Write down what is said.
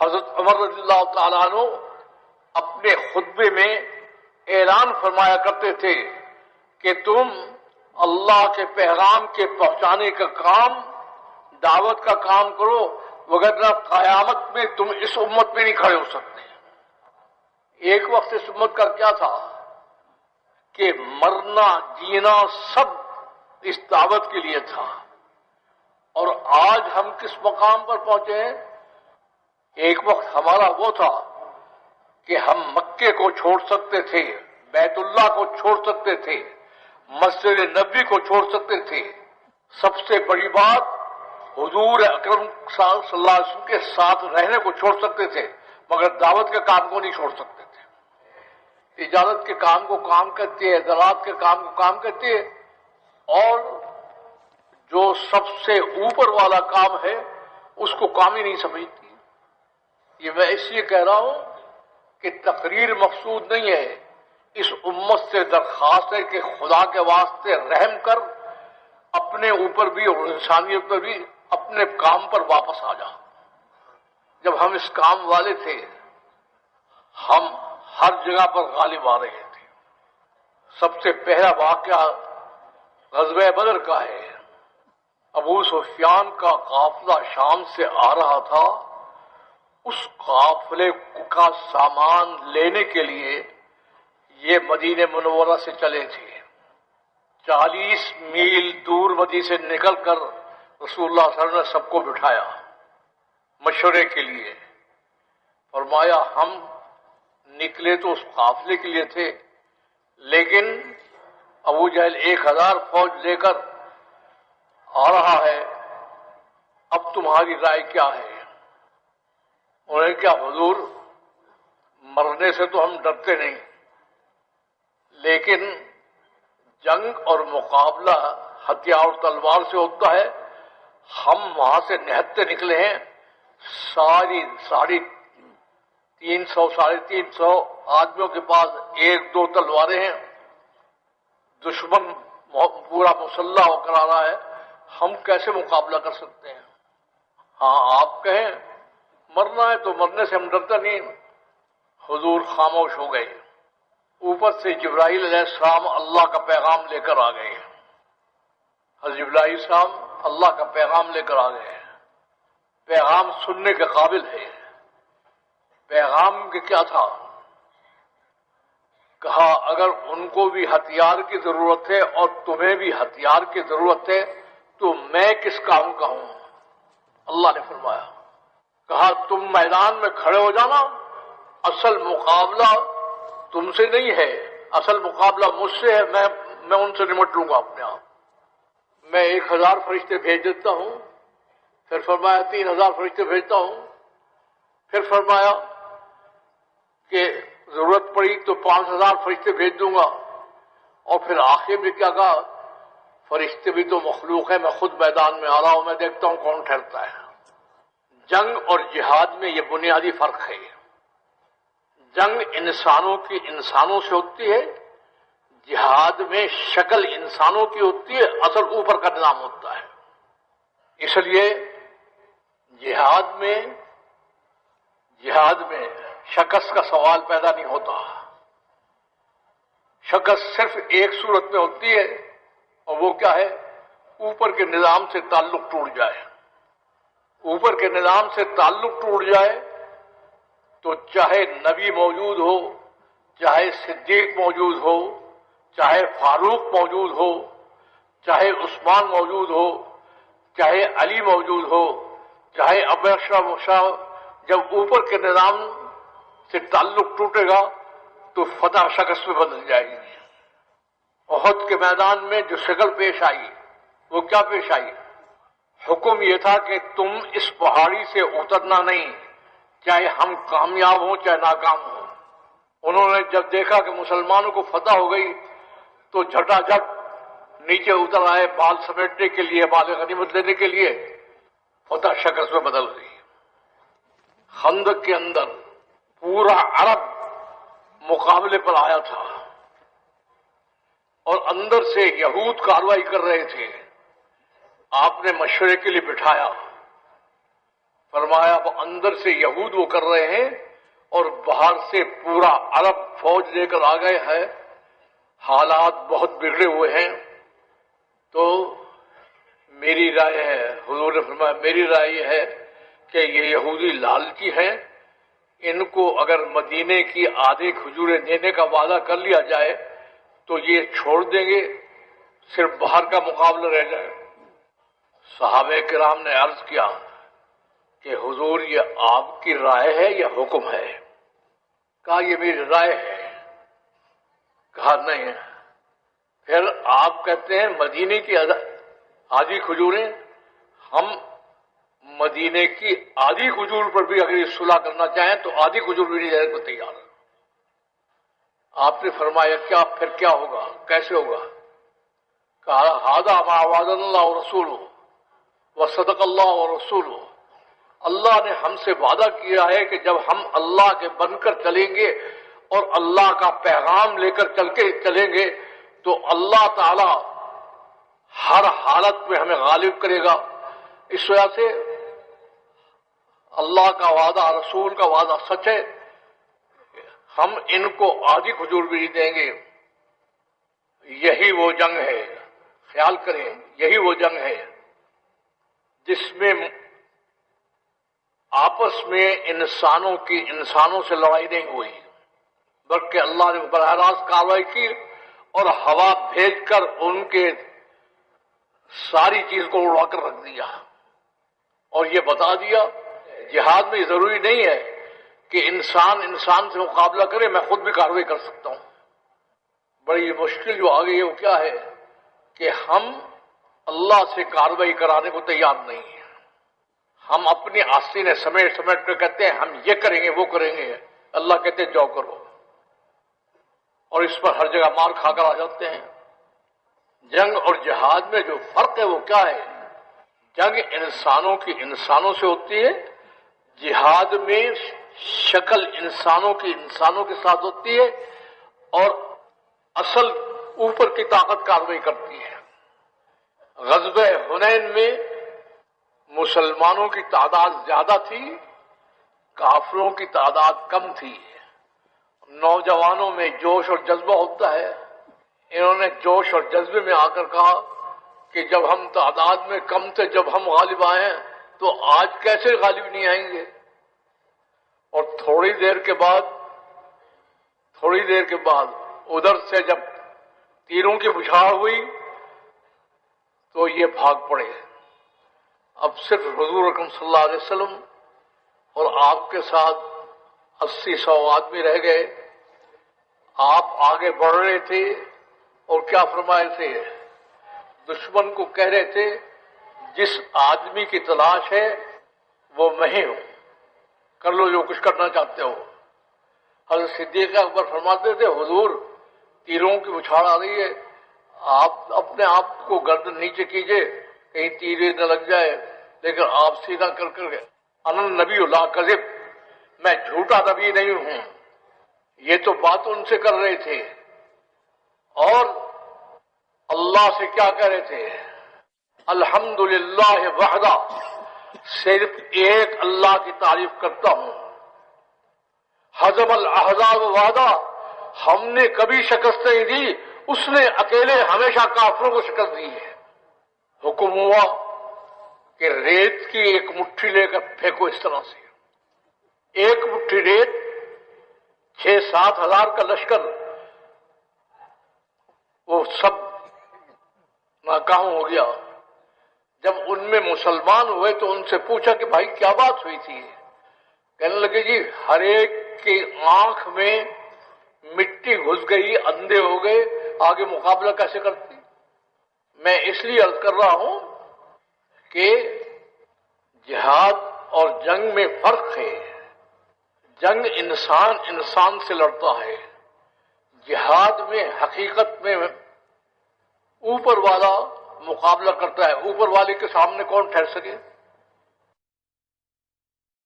حضرت عمر رضی اللہ تعالیٰ عنہ اپنے خطبے میں اعلان فرمایا کرتے تھے کہ تم اللہ کے پیغام کے پہنچانے کا کام، دعوت کا کام کرو، وگرنہ قیامت میں تم اس امت میں نہیں کھڑے ہو سکتے۔ ایک وقت اس امت کا کیا تھا کہ مرنا جینا سب اس دعوت کے لیے تھا، اور آج ہم کس مقام پر پہنچے ہیں؟ ایک وقت ہمارا وہ تھا کہ ہم مکے کو چھوڑ سکتے تھے، بیت اللہ کو چھوڑ سکتے تھے، مسجد نبی کو چھوڑ سکتے تھے، سب سے بڑی بات حضور اکرم صلی اللہ علیہ وسلم کے ساتھ رہنے کو چھوڑ سکتے تھے، مگر دعوت کے کام کو نہیں چھوڑ سکتے تھے۔ تجارت کے کام کو کام کرتے، زراعت کے کام کو کام کرتے، اور جو سب سے اوپر والا کام ہے اس کو کام ہی نہیں سمجھتی۔ یہ میں اس لیے کہہ رہا ہوں کہ تقریر مقصود نہیں ہے، اس امت سے درخواست ہے کہ خدا کے واسطے رحم کر اپنے اوپر بھی اور انسانیت پر بھی اپنے کام پر واپس آ جا۔ جب ہم اس کام والے تھے ہم ہر جگہ پر غالب آ رہے تھے۔ سب سے پہلا واقعہ غزوہ بدر کا ہے۔ ابو سفیان کا قافلہ شام سے آ رہا تھا، اس قافلے کا سامان لینے کے لیے یہ مدینہ منورہ سے چلے تھے۔ 40 میل دور مدینہ سے نکل کر رسول اللہ صلی اللہ علیہ وسلم نے سب کو بٹھایا مشورے کے لیے۔ فرمایا ہم نکلے تو اس قافلے کے لیے تھے، لیکن ابو جہل 1000 فوج لے کر آ رہا ہے، اب تمہاری رائے کیا ہے؟ انہوں نے کہا حضور مرنے سے تو ہم ڈرتے نہیں، لیکن جنگ اور مقابلہ ہتھیار اور تلوار سے ہوتا ہے، ہم وہاں سے نہتے نکلے ہیں، ساری 350 آدمیوں کے پاس 1-2 تلواریں ہیں، دشمن پورا مسلح ہو کر آ رہا ہے، ہم کیسے مقابلہ کر سکتے ہیں؟ ہاں آپ کہیں مرنا ہے تو مرنے سے ہم ڈرتے نہیں۔ حضور خاموش ہو گئے۔ اوپر سے جبرائیل علیہ السلام اللہ کا پیغام لے کر آ گئے۔ حضرت جبرائیل السلام اللہ کا پیغام لے کر آ گئے۔ پیغام سننے کے قابل ہے۔ پیغام کے کیا تھا؟ کہا اگر ان کو بھی ہتھیار کی ضرورت ہے اور تمہیں بھی ہتھیار کی ضرورت ہے تو میں کس کام کا ہوں؟ اللہ نے فرمایا، کہا تم میدان میں کھڑے ہو جانا، اصل مقابلہ تم سے نہیں ہے، اصل مقابلہ مجھ سے ہے، میں ان سے نمٹ لوں گا اپنے آپ۔ میں 1000 فرشتے بھیج دیتا ہوں، پھر فرمایا 3000 فرشتے بھیجتا ہوں، پھر فرمایا کہ ضرورت پڑی تو 5000 فرشتے بھیج دوں گا، اور پھر آخر میں کیا کہا؟ فرشتے بھی تو مخلوق ہے، میں خود میدان میں آ رہا ہوں، میں دیکھتا ہوں کون ٹھہرتا ہے۔ جنگ اور جہاد میں یہ بنیادی فرق ہے۔ جنگ انسانوں سے ہوتی ہے، جہاد میں شکل انسانوں کی ہوتی ہے، اصل اوپر کا نظام ہوتا ہے۔ اس لیے جہاد میں شکست کا سوال پیدا نہیں ہوتا۔ شکست صرف ایک صورت میں ہوتی ہے، اور وہ کیا ہے؟ اوپر کے نظام سے تعلق ٹوٹ جائے۔ اوپر کے نظام سے تعلق ٹوٹ جائے تو چاہے نبی موجود ہو، چاہے صدیق موجود ہو، چاہے فاروق موجود ہو، چاہے عثمان موجود ہو، چاہے علی موجود ہو، چاہے ابو شاہ، جب اوپر کے نظام سے تعلق ٹوٹے گا تو فتح شکست میں بدل جائے گی۔ احد کے میدان میں جو شکل پیش آئی وہ کیا پیش آئی؟ حکم یہ تھا کہ تم اس پہاڑی سے اترنا نہیں، چاہے ہم کامیاب ہوں چاہے ناکام ہوں۔ انہوں نے جب دیکھا کہ مسلمانوں کو فتح ہو گئی تو جھٹا جھٹ نیچے اتر آئے، بال سمیٹنے کے لیے، بال غنیمت لینے کے لیے۔ فتح شکست میں بدل گئی۔ خندق کے اندر پورا عرب مقابلے پر آیا تھا، اور اندر سے یہود کارروائی کر رہے تھے۔ آپ نے مشورے کے لیے بٹھایا، فرمایا وہ اندر سے یہود وہ کر رہے ہیں اور باہر سے پورا عرب فوج لے کر آ گئے ہیں، حالات بہت بگڑے ہوئے ہیں۔ تو میری رائے ہے، حضور نے فرمایا میری رائے یہ ہے کہ یہ یہودی لالچی ہیں، ان کو اگر مدینے کی آدھی کھجوریں دینے کا وعدہ کر لیا جائے تو یہ چھوڑ دیں گے، صرف باہر کا مقابلہ رہ جائے۔ صحابہ کرام نے عرض کیا کہ حضور یہ آپ کی رائے ہے یا حکم ہے؟ کہا یہ میری رائے ہے۔ کہا نہیں ہے۔ پھر آپ کہتے ہیں مدینے کی آدھی کھجوریں، ہم مدینے کی آدھی کھجور پر بھی اگر یہ صلح کرنا چاہیں تو آدھی کھجور بھی نہیں دینے کو تیار ہے۔ آپ نے فرمایا کیا پھر کیا ہوگا، کیسے ہوگا؟ کہا ھذا ما وعدنا اللہ ورسولہ وصدق اللہ ورسولہ، اللہ نے ہم سے وعدہ کیا ہے کہ جب ہم اللہ کے بن کر چلیں گے اور اللہ کا پیغام لے کر چلیں گے تو اللہ تعالی ہر حالت میں ہمیں غالب کرے گا۔ اس وجہ سے اللہ کا وعدہ، رسول کا وعدہ سچ ہے، ہم ان کو آدھی کھجور بھی نہیں دیں گے۔ یہی وہ جنگ ہے، خیال کریں، یہی وہ جنگ ہے جس میں آپس میں انسانوں سے لڑائی نہیں ہوئی، بلکہ اللہ نے براہ راست کارروائی کی اور ہوا بھیج کر ان کے ساری چیز کو اڑا کر رکھ دیا اور یہ بتا دیا جہاد میں ضروری نہیں ہے کہ انسان سے مقابلہ کرے، میں خود بھی کارروائی کر سکتا ہوں۔ بڑی مشکل جو آ گئی ہے وہ کیا ہے کہ ہم اللہ سے کارروائی کرانے کو تیار نہیں ہیں، ہم اپنی آستینیں سمیٹ کر کہتے ہیں ہم یہ کریں گے وہ کریں گے، اللہ کہتے ہیں جاؤ کرو، اور اس پر ہر جگہ مار کھا کر آ جاتے ہیں۔ جنگ اور جہاد میں جو فرق ہے وہ کیا ہے؟ جنگ انسانوں سے ہوتی ہے، جہاد میں شکل انسانوں کے ساتھ ہوتی ہے اور اصل اوپر کی طاقت کارروائی کرتی ہے۔ غزوہ حنین میں مسلمانوں کی تعداد زیادہ تھی، کافروں کی تعداد کم تھی۔ نوجوانوں میں جوش اور جذبہ ہوتا ہے، انہوں نے جوش اور جذبے میں آ کر کہا کہ جب ہم تعداد میں کم تھے، جب ہم غالب آئے ہیں تو آج کیسے غالب نہیں آئیں گے؟ اور تھوڑی دیر کے بعد ادھر سے جب تیروں کی بچھاڑ ہوئی تو یہ بھاگ پڑے۔ اب صرف حضور اکرم صلی اللہ علیہ وسلم اور آپ کے ساتھ 80-100 آدمی رہ گئے۔ آپ آگے بڑھ رہے تھے اور کیا فرمائے تھے؟ دشمن کو کہہ رہے تھے جس آدمی کی تلاش ہے وہ میں ہی ہوں، کر لو جو کچھ کرنا چاہتے ہو۔ حضرت صدیق اکبر فرماتے تھے حضور تیروں کی بچھاڑ آ رہی ہے، آپ اپنے آپ کو گردن نیچے کیجئے کہیں تیر نہ لگ جائے، لیکن آپ سیدھا کر گئے انا نبی لا کذب، میں جھوٹا نبی نہیں ہوں۔ یہ تو بات ان سے کر رہے تھے اور اللہ سے کیا کہہ رہے تھے؟ الحمدللہ وحدہ، صرف ایک اللہ کی تعریف کرتا ہوں۔ حزب الاحزاب وحدہ، ہم نے کبھی شکست نہیں دی، اس نے اکیلے ہمیشہ کافروں کو شکست دی ہے۔ حکم ہوا کہ ریت کی ایک مٹھی لے کر پھینکو، اس طرح سے ایک مٹھی ریت 6-7 ہزار کا لشکر وہ سب ناکام ہو گیا۔ جب ان میں مسلمان ہوئے تو ان سے پوچھا کہ بھائی کیا بات ہوئی تھی؟ کہنے لگے جی ہر ایک کی آنکھ میں مٹی گھس گئی، اندھے ہو گئے، آگے مقابلہ کیسے کرتے؟ میں اس لیے عرض کر رہا ہوں کہ جہاد اور جنگ میں فرق ہے۔ جنگ انسان سے لڑتا ہے، جہاد میں حقیقت میں اوپر والا مقابلہ کرتا ہے۔ اوپر والے کے سامنے کون ٹھہر سکے؟